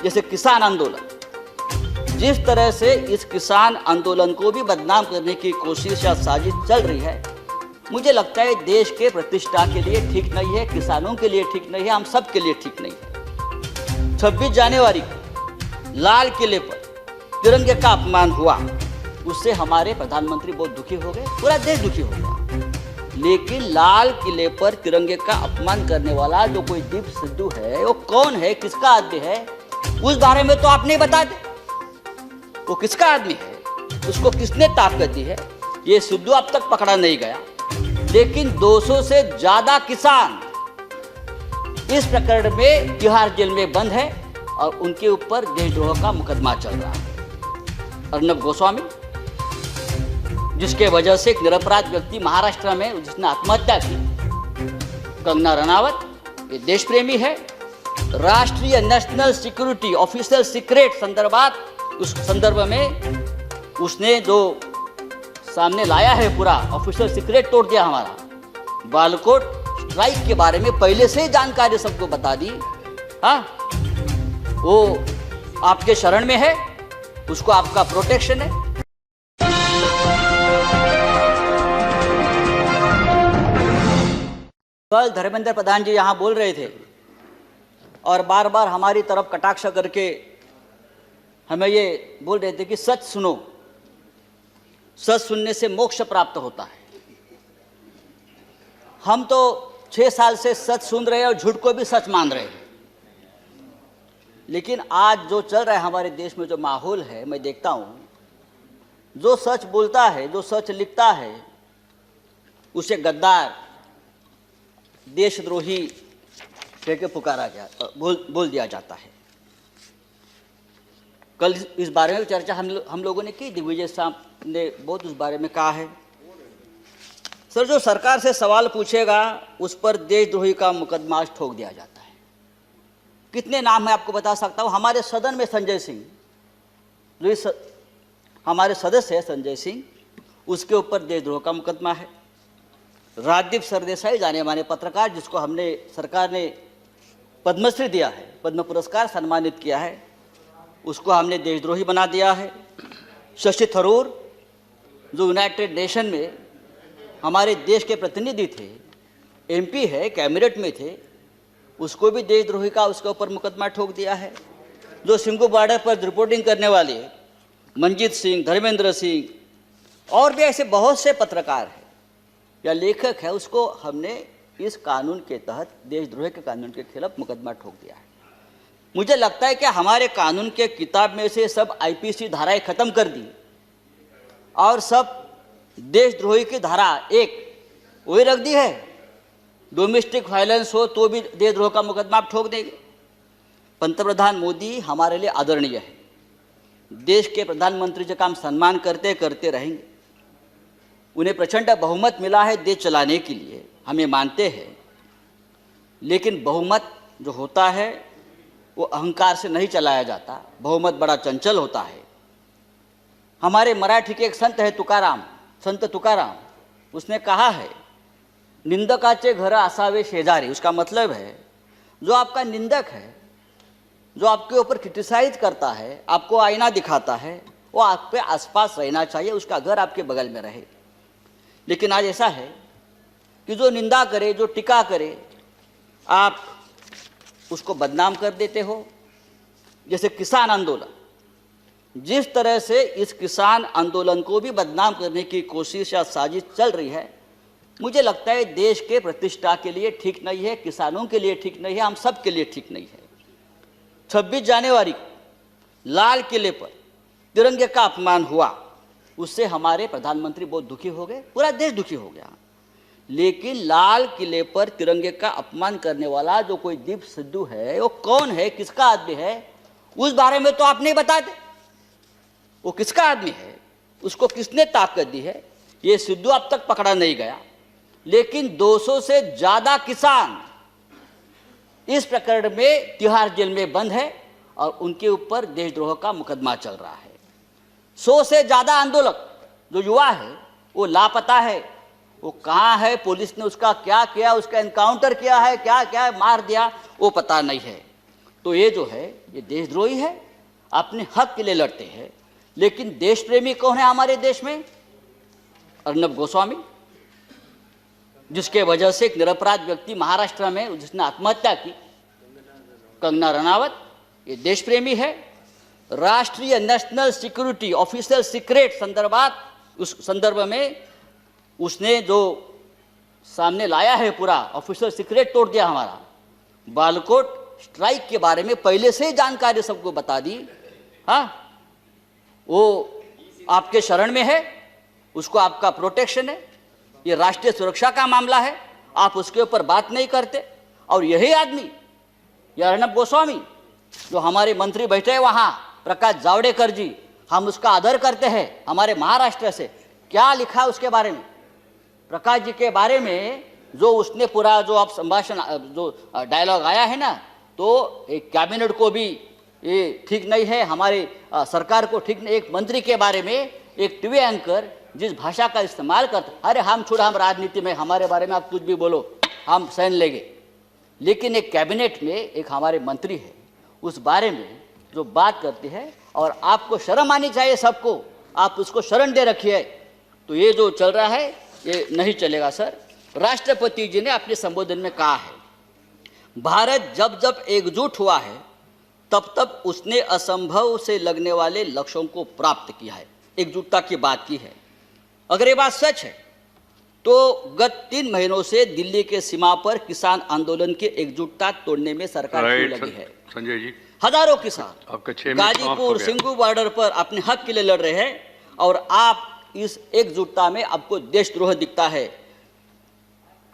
जैसे किसान आंदोलन, जिस तरह से इस किसान आंदोलन को भी बदनाम करने की कोशिश या साजिश चल रही है, मुझे लगता है देश के प्रतिष्ठा के लिए ठीक नहीं है, किसानों के लिए ठीक नहीं है, हम सब के लिए ठीक नहीं है। 26 जनवरी को लाल किले पर तिरंगे का अपमान हुआ, उससे हमारे प्रधानमंत्री बहुत दुखी हो गए, पूरा देश दुखी हो गया। लेकिन लाल किले पर तिरंगे का अपमान करने वाला जो कोई दीप सिद्धू है, वो कौन है, किसका आदमी है, उस बारे में तो आप नहीं बता दे। वो किसका आदमी है, उसको किसने ताकत दी है, ये सिद्धू अब तक पकड़ा नहीं गया। लेकिन 200 से ज्यादा किसान इस प्रकरण में तिहाड़ जेल में बंद है और उनके ऊपर देशद्रोह का मुकदमा चल रहा है। अर्नब गोस्वामी, जिसके वजह से एक निरपराध व्यक्ति महाराष्ट्र में जिसने आत्महत्या की, कंगना रनावत, ये देश प्रेमी है, राष्ट्रीय नेशनल सिक्योरिटी ऑफिशियल सीक्रेट संदर्भात, उस संदर्भ में उसने जो सामने लाया है पूरा ऑफिशियल सीक्रेट तोड़ दिया हमारा। बालाकोट स्ट्राइक के बारे में पहले से ही जानकारी सबको बता दी। हाँ, वो आपके शरण में है, उसको आपका प्रोटेक्शन है। कल धर्मेंद्र प्रधान जी यहाँ बोल रहे थे और बार बार हमारी तरफ कटाक्ष करके हमें ये बोल रहे थे कि सच सुनो, सच सुनने से मोक्ष प्राप्त होता है। हम तो 6 साल से सच सुन रहे हैं और झूठ को भी सच मान रहे हैं। लेकिन आज जो चल रहा है हमारे देश में, जो माहौल है, मैं देखता हूँ, जो सच बोलता है, जो सच लिखता है, उसे गद्दार, देशद्रोही कह के पुकारा गया, बोल दिया जाता है। कल इस बारे में चर्चा हम लोगों ने की, दिग्विजय साहब ने बहुत उस बारे में कहा है। सर, जो सरकार से सवाल पूछेगा उस पर देशद्रोही का मुकदमा ठोक दिया जाता है। कितने नाम मैं आपको बता सकता हूँ। हमारे सदन में संजय सिंह, जो हमारे सदस्य है संजय सिंह, उसके ऊपर देशद्रोह का मुकदमा है। राजदीप सरदेसाई, जाने माने पत्रकार, जिसको हमने सरकार ने पद्मश्री दिया है, पद्म पुरस्कार सम्मानित किया है, उसको हमने देशद्रोही बना दिया है। शशि थरूर, जो यूनाइटेड नेशन में हमारे देश के प्रतिनिधि थे, एमपी है, कैबिनेट में थे, उसको भी देशद्रोही का उसके ऊपर मुकदमा ठोक दिया है। जो सिंघू बॉर्डर पर रिपोर्टिंग करने वाले मंजीत सिंह, धर्मेंद्र सिंह और भी ऐसे बहुत से पत्रकार हैं या लेखक है, उसको हमने इस कानून के तहत, देशद्रोह के कानून के खिलाफ मुकदमा ठोक दिया है। मुझे लगता है कि हमारे कानून के किताब में से सब आईपीसी धाराएं खत्म कर दी और सब देशद्रोही की धारा एक वही रख दी है। डोमेस्टिक वायलेंस हो तो भी देशद्रोह का मुकदमा आप ठोक देंगे। पंतप्रधान मोदी हमारे लिए आदरणीय है, देश के प्रधानमंत्री का हम सम्मान करते करते रहेंगे। उन्हें प्रचंड बहुमत मिला है देश चलाने के लिए, हम ये मानते हैं। लेकिन बहुमत जो होता है वो अहंकार से नहीं चलाया जाता, बहुमत बड़ा चंचल होता है। हमारे मराठी के एक संत है तुकाराम, संत तुकाराम, उसने कहा है, निंदकाचे घर असावे शेजारी। उसका मतलब है, जो आपका निंदक है, जो आपके ऊपर क्रिटिसाइज करता है, आपको आईना दिखाता है, वो आपके आसपास रहना चाहिए, उसका घर आपके बगल में रहे। लेकिन आज ऐसा है कि जो निंदा करे, जो टीका करे, आप उसको बदनाम कर देते हो। जैसे किसान आंदोलन, जिस तरह से इस किसान आंदोलन को भी बदनाम करने की कोशिश या साजिश चल रही है, मुझे लगता है देश के प्रतिष्ठा के लिए ठीक नहीं है, किसानों के लिए ठीक नहीं है, हम सब के लिए ठीक नहीं है। 26 जनवरी को लाल किले पर तिरंगे का अपमान हुआ, उससे हमारे प्रधानमंत्री बहुत दुखी हो गए, पूरा देश दुखी हो गया। लेकिन लाल किले पर तिरंगे का अपमान करने वाला जो कोई दीप सिद्धू है, वो कौन है, किसका आदमी है, उस बारे में तो आप नहीं बता दे। वो किसका आदमी है, उसको किसने ताकत दी है, ये सिद्धू अब तक पकड़ा नहीं गया। लेकिन 200 से ज्यादा किसान इस प्रकरण में तिहाड़ जेल में बंद है और उनके ऊपर देशद्रोह का मुकदमा चल रहा है। 100 से ज्यादा आंदोलक जो युवा है वो लापता है, वो कहाँ है, पुलिस ने उसका क्या किया, उसका एनकाउंटर किया है, क्या क्या मार दिया, वो पता नहीं है। तो ये जो है ये देशद्रोही है, अपने हक के लिए लड़ते हैं। लेकिन देश प्रेमी कौन है हमारे देश में? अर्नब गोस्वामी, जिसके वजह से एक निरपराध व्यक्ति महाराष्ट्र में जिसने आत्महत्या की, कंगना रनावत, ये देश प्रेमी है। राष्ट्रीय नेशनल सिक्योरिटी ऑफिशियल सीक्रेट संदर्भात, उस संदर्भ में उसने जो सामने लाया है पूरा ऑफिशियल सीक्रेट तोड़ दिया हमारा। बालाकोट स्ट्राइक के बारे में पहले से ही जानकारी सबको बता दी। हाँ, वो आपके शरण में है, उसको आपका प्रोटेक्शन है, ये राष्ट्रीय सुरक्षा का मामला है, आप उसके ऊपर बात नहीं करते। और यही आदमी, ये अर्नब गोस्वामी, जो हमारे मंत्री बैठे हैं वहाँ, प्रकाश जावड़ेकर जी, हम उसका आदर करते हैं, हमारे महाराष्ट्र से, क्या लिखा है उसके बारे में? प्रकाश जी के बारे में जो उसने पूरा जो आप संभाषण जो डायलॉग आया है ना, तो एक कैबिनेट को भी ये ठीक नहीं है, हमारे सरकार को ठीक नहीं। एक मंत्री के बारे में एक टीवी एंकर जिस भाषा का इस्तेमाल करते, अरे हम छोड़, हम राजनीति में, हमारे बारे में आप कुछ भी बोलो, हम सहन लेंगे। लेकिन एक कैबिनेट में एक हमारे मंत्री है, उस बारे में जो बात करती है, और आपको शर्म आनी चाहिए सबको, आप उसको शरण दे रखिए। तो ये जो चल रहा है ये नहीं चलेगा सर। राष्ट्रपति जी ने अपने संबोधन में कहा है, भारत जब जब एकजुट हुआ है तब तब उसने असंभव से लगने वाले लक्ष्यों को प्राप्त किया है, एकजुटता की बात की है। अगर ये बात सच है तो गत 3 महीनों से दिल्ली के सीमा पर किसान आंदोलन की एकजुटता तोड़ने में सरकार क्यों लगी है? संजय जी, हजारों किसान आपका 6 मिनट गाजीपुर सिंगू बॉर्डर पर अपने हक के लिए लड़ रहे हैं, और आप इस एकजुटता में आपको देशद्रोह दिखता है।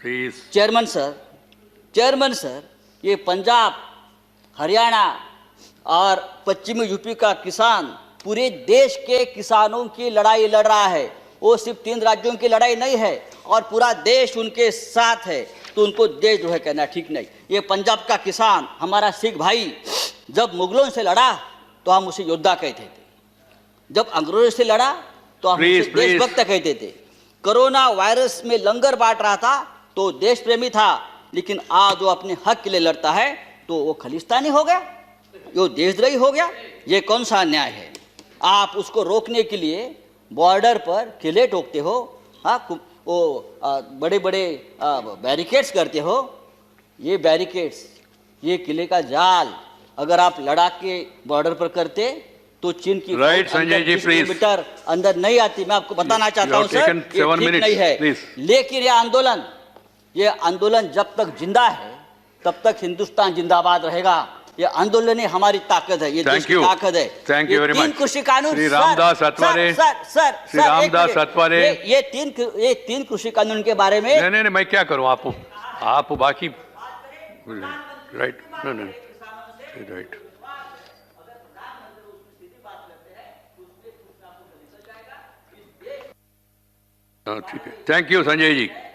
प्लीज चेयरमैन सर, ये पंजाब, हरियाणा और पश्चिमी यूपी का किसान पूरे देश के किसानों की लड़ाई लड़ रहा है। वो सिर्फ 3 राज्यों की लड़ाई नहीं है, और पूरा देश उनके साथ है, तो उनको देशद्रोह कहना ठीक नहीं। ये पंजाब का किसान, हमारा सिख भाई, जब मुगलों से लड़ा तो हम उसे योद्धा कहते थे, जब अंग्रेजों से लड़ा तो हम उसे देशभक्त कहते थे। कोरोना वायरस में लंगर बांट रहा था तो देश प्रेमी था, लेकिन आज वो अपने हक के लिए लड़ता है तो वो खालिस्तानी हो गया, वो देशद्रोही हो गया। ये कौन सा अन्याय है? आप उसको रोकने के लिए बॉर्डर पर किले ठोकते हो, हाँ, वो बड़े बड़े बैरिकेड्स करते हो। ये बैरिकेड्स, ये किले का जाल अगर आप लद्दाख के बॉर्डर पर करते तो चीन की right Sanjay ji, please, kilometre अंदर नहीं आती। मैं आपको बताना चाहता हूँ सर, ये ठीक नहीं है। लेकिन ये आंदोलन जब तक जिंदा है तब तक हिंदुस्तान जिंदाबाद रहेगा। ये आंदोलन ही हमारी ताकत है, ये देश की ताकत है। Thank you very much. 3 कृषि कानून, श्री रामदास अठवले, श्री रामदास अठवले, ये 3 कृषि कानून के बारे में नहीं, मैं क्या करूं? आप बाकी राइट, राइट, ठीक है। Thank you Sanjay ji.